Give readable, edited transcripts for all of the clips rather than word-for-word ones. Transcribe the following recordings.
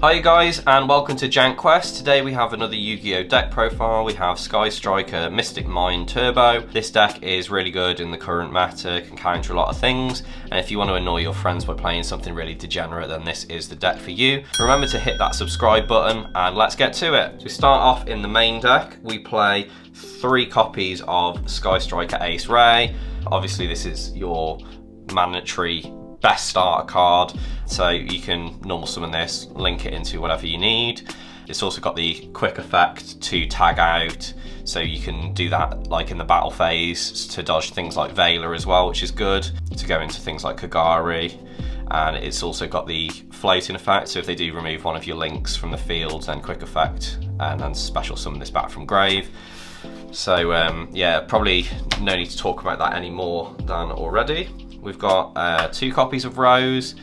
Hi guys, and welcome to Jank Quest. Today we have another Yu-Gi-Oh deck profile. We have Sky Striker Mystic Mine Turbo. This deck is really good in the current meta, can counter a lot of things, and if you want to annoy your friends by playing something really degenerate, then this is the deck for you. Remember to hit that subscribe button, and let's get to it. So we start off in the main deck. We play 3 copies of Sky Striker Ace Ray. Obviously this is your mandatory best starter card, so you can normal summon this, link it into whatever you need. It's also got the quick effect to tag out, so you can do that like in the battle phase to dodge things like Veiler as well, which is good, to go into things like Kagari. And it's also got the floating effect, so if they do remove one of your links from the field, then quick effect and then special summon this back from grave. So yeah, probably no need to talk about that any more than already. We've got 2 copies of Rose.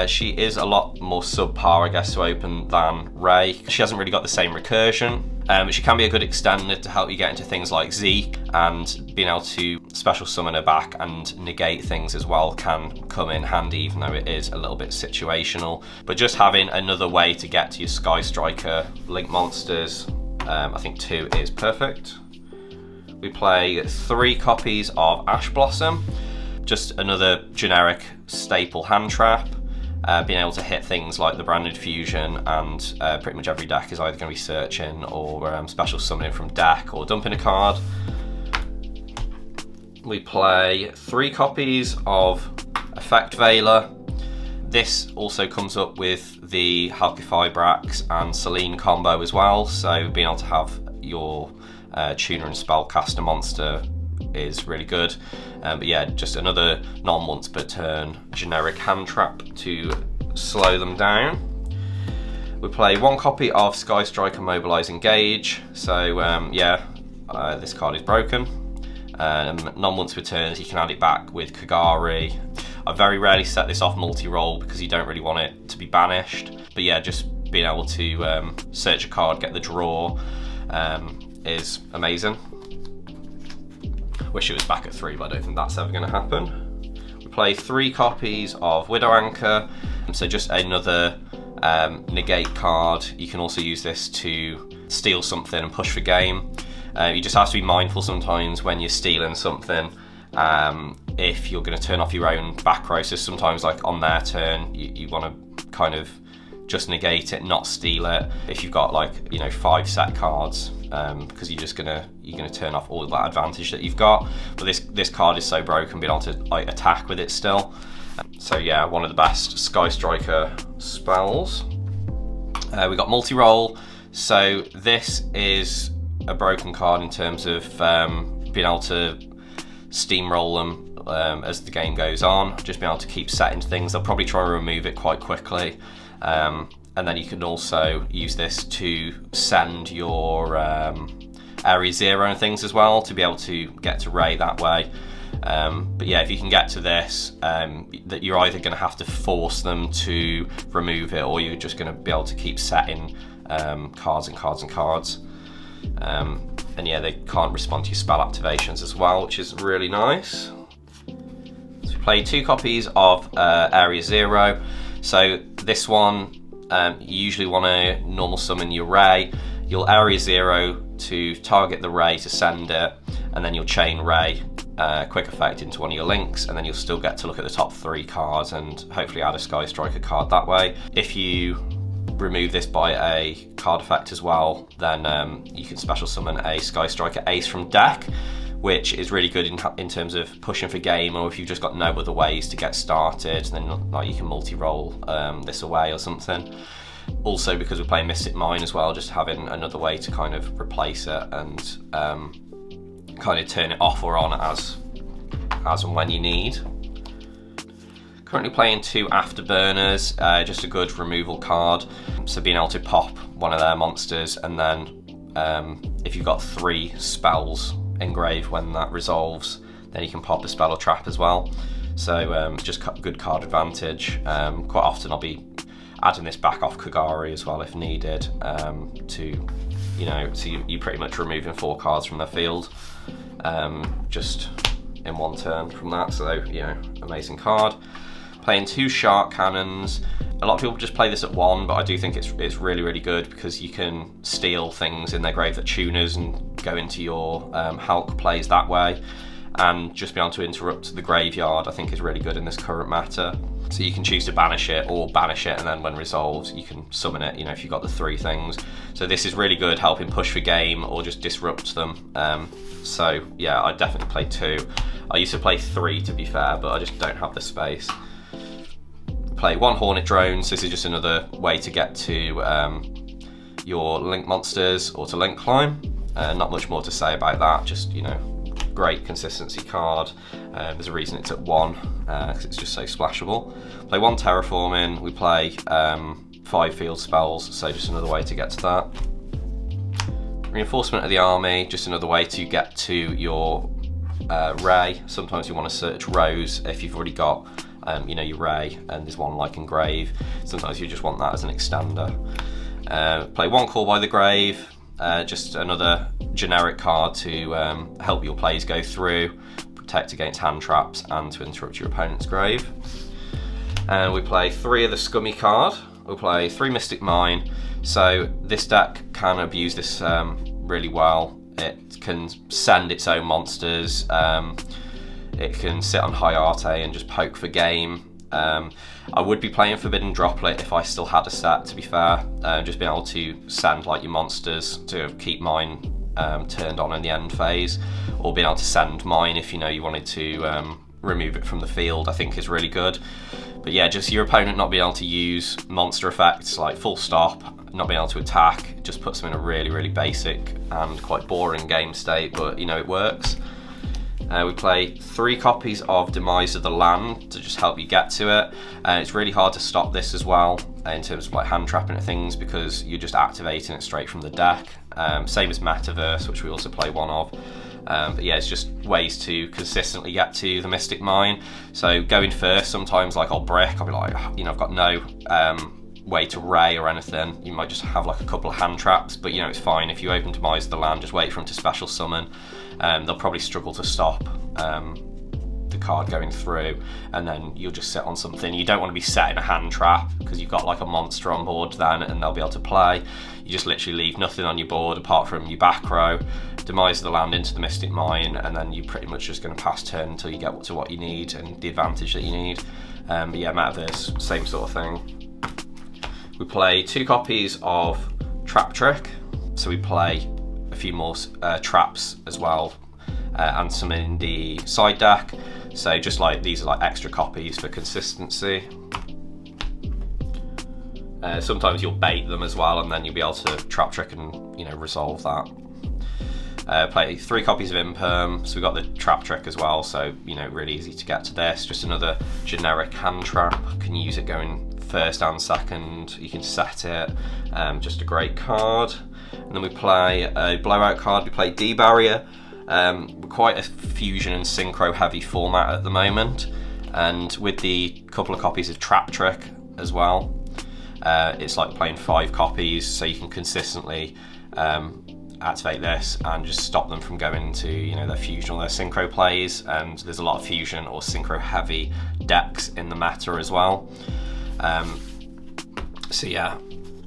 She is a lot more subpar, I guess, to open than Ray. She hasn't really got the same recursion, but she can be a good extender to help you get into things like Zeke, and being able to special summon her back and negate things as well can come in handy, even though it is a little bit situational. But just having another way to get to your Sky Striker Link monsters, I think 2 is perfect. We play 3 copies of Ash Blossom. Just another generic staple hand trap, being able to hit things like the Branded Fusion, and pretty much every deck is either going to be searching or special summoning from deck or dumping a card. We play 3 copies of Effect Veiler. This also comes up with the Halqifibrax and Selene combo as well, so being able to have your tuner and spellcaster monster is really good. But yeah, just another non-once per turn generic hand trap to slow them down. We play 1 copy of Sky Striker Mobilize Engage. So yeah, this card is broken. Non-once per turns, you can add it back with Kagari. I very rarely set this off multi-roll because you don't really want it to be banished. But yeah, just being able to search a card, get the draw, is amazing. Wish it was back at 3, but I don't think that's ever going to happen. We play 3 copies of Widow Anchor, so just another negate card. You can also use this to steal something and push for game. You just have to be mindful sometimes when you're stealing something, if you're going to turn off your own back row. So sometimes, like on their turn, you want to kind of just negate it, not steal it. If you've got, like, you know, 5 set cards, because you're gonna turn off all of that advantage that you've got. But this card is so broken, being able to like attack with it still. So yeah, one of the best Sky Striker spells. We got multi-roll. So this is a broken card in terms of being able to steamroll them as the game goes on. Just being able to keep setting things. They'll probably try and remove it quite quickly. And then you can also use this to send your Area 0 and things as well, to be able to get to Ray that way. But yeah, if you can get to this, that you're either going to have to force them to remove it, or you're just going to be able to keep setting cards and cards and cards. And yeah, they can't respond to your spell activations as well, which is really nice. So we play 2 copies of Area 0. So this one, you usually want to normal summon your Ray. You'll Area 0 to target the Ray to send it, and then you'll chain Ray, quick effect, into one of your links, and then you'll still get to look at the top 3 cards and hopefully add a Sky Striker card that way. If you remove this by a card effect as well, then you can special summon a Sky Striker Ace from deck, which is really good in terms of pushing for game, or if you've just got no other ways to get started, then like you can multi-roll this away or something. Also, because we're playing Mystic Mine as well, just having another way to kind of replace it and kind of turn it off or on as and when you need. Currently playing 2 Afterburners, just a good removal card. So being able to pop one of their monsters, and then if you've got 3 spells engrave when that resolves, then you can pop a spell or trap as well. So just good card advantage. Quite often I'll be adding this back off Kagari as well if needed, to, you know, so you're pretty much removing 4 cards from their field just in one turn from that. So, you know, amazing card. Playing 2 Shark Cannons. A lot of people just play this at 1, but I do think it's really, really good because you can steal things in their grave that tuners and go into your Hulk plays that way. And just be able to interrupt the graveyard, I think, is really good in this current meta. So you can choose to banish it or banish it, and then when resolved, you can summon it, you know, if you've got the 3 things. So this is really good, helping push for game or just disrupt them. So yeah, I definitely play 2. I used to play 3, to be fair, but I just don't have the space. Play 1 Hornet Drones. This is just another way to get to your link monsters or to link climb. Not much more to say about that, just, you know, great consistency card. There's a reason it's at 1, because it's just so splashable. Play 1 Terraforming. We play 5 field spells, so just another way to get to that. Reinforcement of the army, just another way to get to your Ray. Sometimes you want to search rows if you've already got you know, your Ray, and there's one like Engrave. Sometimes you just want that as an extender. Play 1 Call by the Grave, just another generic card to help your plays go through, protect against hand traps, and to interrupt your opponent's grave. And we play 3 of the Scummy card. We'll play 3 Mystic Mine. So this deck can abuse this really well. It can send its own monsters. It can sit on high arte and just poke for game. I would be playing Forbidden Droplet if I still had a set, to be fair. Just being able to send like your monsters to keep mine turned on in the end phase, or being able to send mine if, you know, you wanted to remove it from the field, I think is really good. But yeah, just your opponent not being able to use monster effects like full stop, not being able to attack, just puts them in a really, really basic and quite boring game state, but you know, it works. We play 3 copies of Demise of the Land to just help you get to it. It's really hard to stop this as well in terms of like hand trapping and things, because you're just activating it straight from the deck. Same as Metaverse, which we also play 1 of. But yeah, it's just ways to consistently get to the Mystic Mine. So going first, sometimes like I'll brick, I'll be like, you know, I've got no way to Ray or anything. You might just have like a couple of hand traps, but you know, it's fine. If you open Demise of the Land, just wait for them to special summon. They'll probably struggle to stop the card going through, and then you'll just sit on something. You don't want to be set in a hand trap because you've got like a monster on board then, and they'll be able to play. You just literally leave nothing on your board apart from your back row, Demise of the Land into the Mystic Mine, and then you're pretty much just going to pass turn until you get to what you need and the advantage that you need. But yeah, Metaverse, same sort of thing. We play 2 copies of Trap Trick, so we play a few more traps as well, and some in the side deck. So just like these are like extra copies for consistency. Sometimes you'll bait them as well, and then you'll be able to Trap Trick and, you know, resolve that. Play 3 copies of Imperm, so we got the Trap Trick as well, so you know, really easy to get to this. Just another generic hand trap. Can use it going first and second. You can set it. Just a great card. And then we play a blowout card. We play D-Barrier. We're quite a fusion and synchro heavy format at the moment, and with the couple of copies of Trap Trick as well, it's like playing 5 copies, so you can consistently activate this and just stop them from going to, you know, their fusion or their synchro plays. And there's a lot of fusion or synchro heavy decks in the meta as well. So yeah,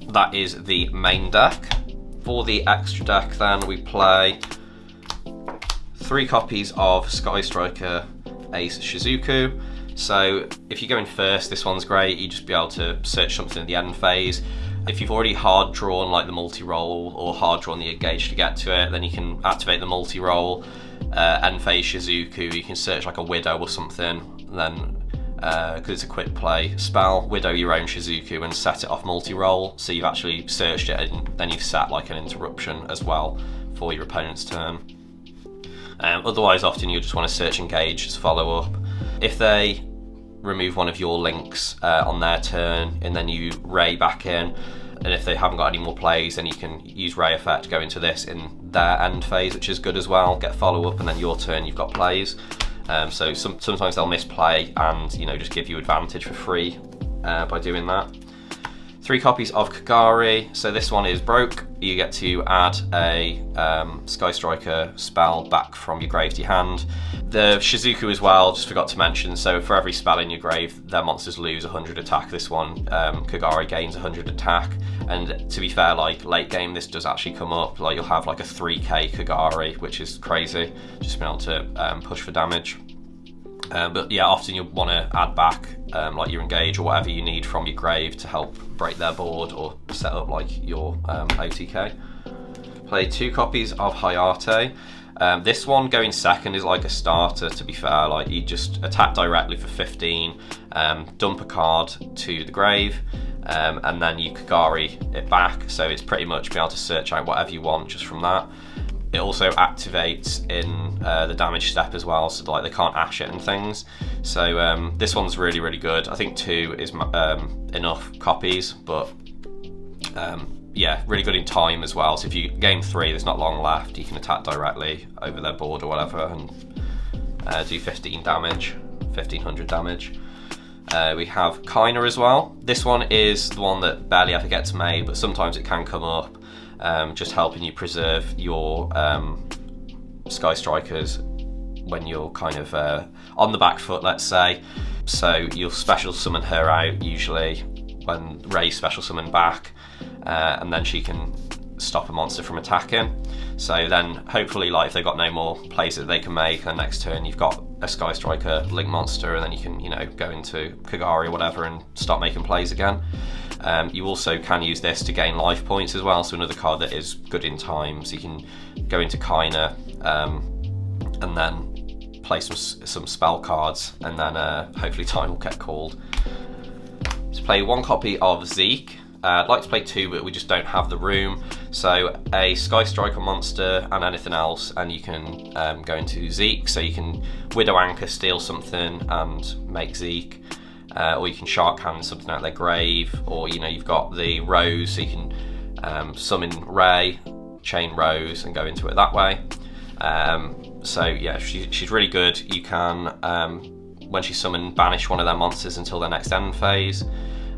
that is the main deck. For the extra deck then, we play 3 copies of Sky Striker Ace Shizuku. So if you go in first, this one's great. You just be able to search something in the end phase. If you've already hard drawn like the multi-roll or hard drawn the engage to get to it, then you can activate the multi-roll, end phase Shizuku. You can search like a Widow or something, and then because it's a quick play spell, Widow your own Shizuku and set it off multi-roll. So you've actually searched it, and then you've set like an interruption as well for your opponent's turn. Otherwise, often you'll just want to search engage as follow up. If they remove one of your links on their turn, and then you Ray back in, and if they haven't got any more plays, then you can use Ray effect, go into this in their end phase, which is good as well, get follow up, and then your turn you've got plays. So sometimes they'll misplay and, you know, just give you advantage for free by doing that. 3 copies of Kagari. So this one is broke. You get to add a Sky Striker spell back from your grave to your hand. The Shizuku as well, just forgot to mention, so for every spell in your grave, their monsters lose 100 attack. This one, Kagari gains 100 attack. And to be fair, like late game, this does actually come up. Like you'll have like a 3k Kagari, which is crazy. Just being able to push for damage. But yeah, often you'll want to add back like your engage or whatever you need from your grave to help break their board or set up like your OTK. Play 2 copies of Hayate. This one going second is like a starter, to be fair. Like you just attack directly for 15, dump a card to the grave, and then you Kagari it back. So it's pretty much being able to search out whatever you want just from that. It also activates in the damage step as well, so like they can't ash it and things. So this one's really, really good. I think 2 is enough copies, but yeah, really good in time as well. So if you game 3, there's not long left, you can attack directly over their board or whatever and do 15 damage, 1500 damage. We have Kaina as well. This one is the one that barely ever gets made, but sometimes it can come up. Just helping you preserve your Sky Strikers when you're kind of on the back foot, let's say. So you'll special summon her out usually when Ray's special summon back, and then she can stop a monster from attacking. So then hopefully, like if they've got no more plays that they can make, and next turn you've got a Sky Striker link monster, and then you can, you know, go into Kagari or whatever and start making plays again. You also can use this to gain life points as well, so another card that is good in time. So you can go into Kaina and then play some spell cards, and then hopefully time will get called. To play 1 copy of Zeke. I'd like to play 2, but we just don't have the room. So a Sky Striker monster and anything else, and you can go into Zeke. So you can Widow Anchor, steal something and make Zeke. Or you can Shark Hand something out of their grave, or you know, you've got the Rose, so you can summon Ray, chain Rose and go into it that way. So yeah, she's really good. You can, when she's summoned, banish one of their monsters until their next end phase.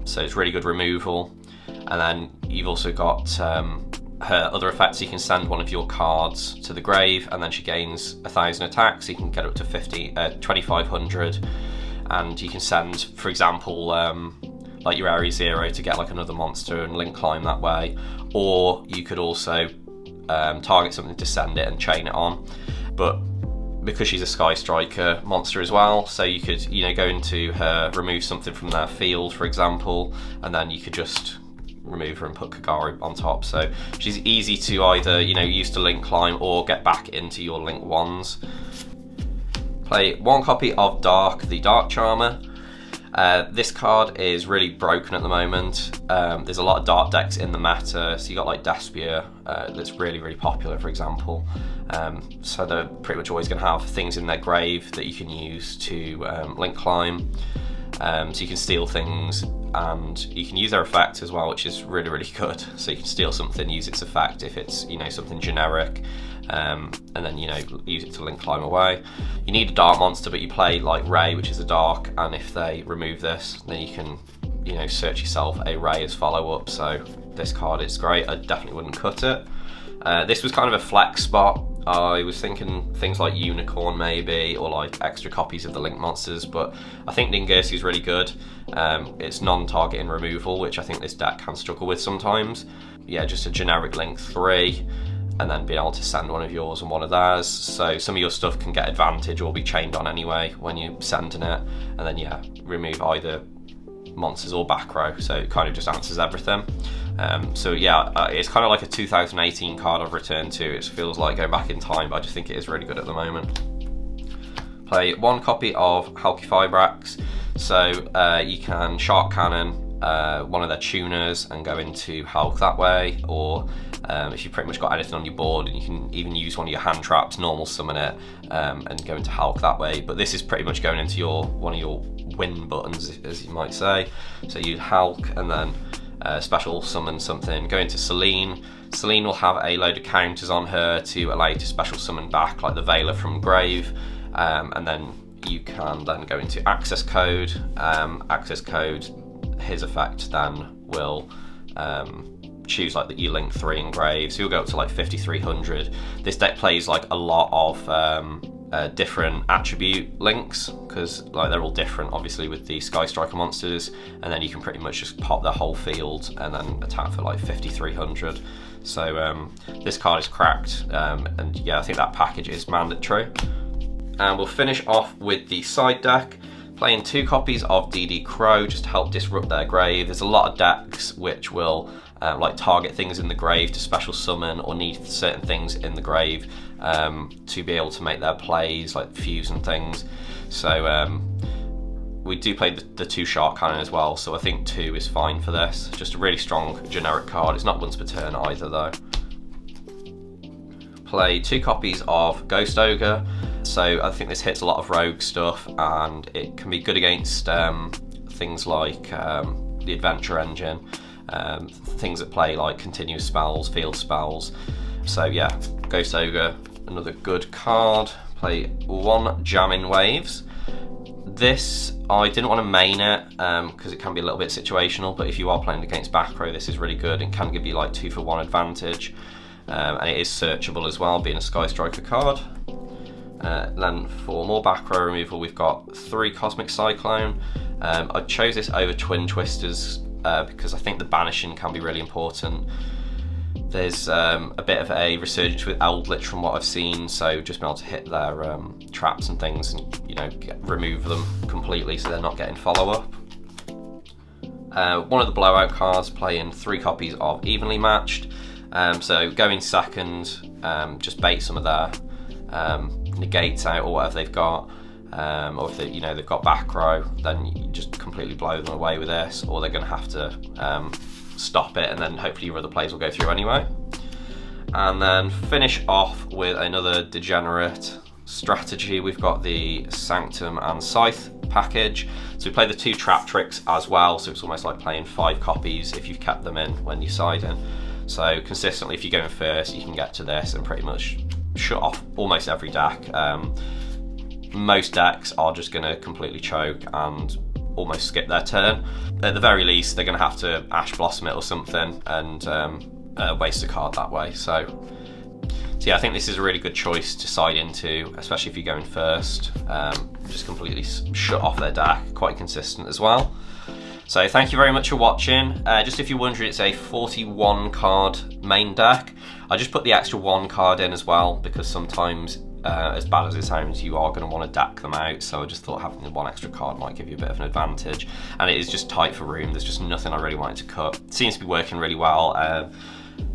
So it's really good removal. And then you've also got her other effects. You can send one of your cards to the grave, and then she gains 1000 attacks. So you can get up to 2500. And you can send, for example, like your Area 0 to get like another monster and link climb that way. Or you could also target something to send it and chain it on. But because she's a Sky Striker monster as well, so you could, you know, go into her, remove something from their field, for example, and then you could just remove her and put Kagari on top. So she's easy to either, you know, use to link climb or get back into your link ones. Play 1 copy of Dark, the Dark Charmer. This card is really broken at the moment. There's a lot of Dark decks in the meta, so you got like Despia that's really, really popular, for example. So they're pretty much always going to have things in their grave that you can use to link climb. So you can steal things, and you can use their effect as well, which is really, really good. So you can steal something, use its effect if it's, you know, something generic, and then, you know, use it to link climb away. You need a dark monster, but you play like Ray, which is a dark, and if they remove this, then you can, you know, search yourself a Ray as follow-up. So this card is great. I definitely wouldn't cut it. This was kind of a flex spot. I was thinking things like Unicorn maybe, or like extra copies of the Link monsters, but I think Ningirsu is really good. It's non-targeting removal, which I think this deck can struggle with sometimes. Yeah, just a generic Link 3, and then being able to send one of yours and one of theirs. So some of your stuff can get advantage or be chained on anyway when you're sending it, and then yeah, remove either monsters or back row, so it kind of just answers everything. So yeah, it's kind of like a 2018 card I've returned to. It feels like going back in time, but I just think it is really good at the moment. Play 1 copy of Halki Fibrax. So you can Shark Cannon one of their tuners and go into Hulk that way, or if you've pretty much got anything on your board, and you can even use one of your hand traps, normal summon it, and go into Hulk that way. But this is pretty much going into one of your win buttons, as you might say. So you Hulk and then special summon something, go into Celine. Celine will have a load of counters on her to allow you to special summon back, like the Veiler from Grave, and then you can then go into access code. Access code his effect then will choose like your link 3 engrave, so you'll go up to like 5300. This deck plays like a lot of different attribute links, because like they're all different obviously with the Sky Striker monsters, and then you can pretty much just pop their whole field and then attack for like 5300. So this card is cracked, and yeah, I think that package is mandatory. And we'll finish off with the side deck, playing 2 copies of DD Crow just to help disrupt their grave. There's a lot of decks which will like target things in the grave to special summon, or need certain things in the grave to be able to make their plays, like fuse and things. So we do play the 2 Shark Cannon as well, so I think 2 is fine for this. Just a really strong generic card. It's not once per turn either though. Play 2 copies of Ghost Ogre. So I think this hits a lot of rogue stuff, and it can be good against things like the Adventure Engine, things that play like continuous spells, field spells. So yeah, Ghost Ogre, another good card. Play 1 Jamming Waves. This, I didn't want to main it because it can be a little bit situational, but if you are playing against back row, this is really good and can give you like 2 for 1 advantage. And it is searchable as well, being a Sky Striker card. Then for more back row removal, we've got 3 Cosmic Cyclone. I chose this over Twin Twisters because I think the banishing can be really important. There's a bit of a resurgence with Eldritch from what I've seen, so just being able to hit their traps and things and, you know, remove them completely so they're not getting follow-up. One of the blowout cards, playing 3 copies of Evenly Matched. So going second, just bait some of their negates out or whatever they've got, or if they, you know, they've got back row, then you just completely blow them away with this, or they're going to have to stop it, and then hopefully your other plays will go through anyway. And then finish off with another degenerate strategy. We've got the Sanctum and Scythe package. So we play the 2 Trap Tricks as well, so it's almost like playing 5 copies if you've kept them in when you side in. So consistently, if you're going first, you can get to this and pretty much shut off almost every deck. Most decks are just going to completely choke and almost skip their turn. At the very least, they're going to have to Ash Blossom it or something and waste a card that way. So yeah, I think this is a really good choice to side into, especially if you're going first. Just completely shut off their deck, quite consistent as well. So thank you very much for watching. Just if you're wondering, it's a 41 card main deck. I just put the extra 1 card in as well, because sometimes, as bad as it sounds, you are going to want to deck them out, so I just thought having the 1 extra card might give you a bit of an advantage. And it is just tight for room, there's just nothing I really wanted to cut. It seems to be working really well.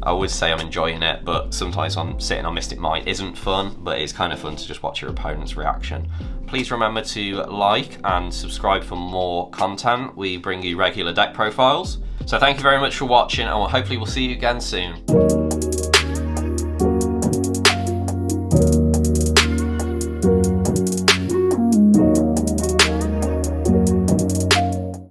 I would say I'm enjoying it, but sometimes sitting on Mystic Might isn't fun, but it's kind of fun to just watch your opponent's reaction. Please remember to like and subscribe for more content. We bring you regular deck profiles. So thank you very much for watching, and hopefully we'll see you again soon.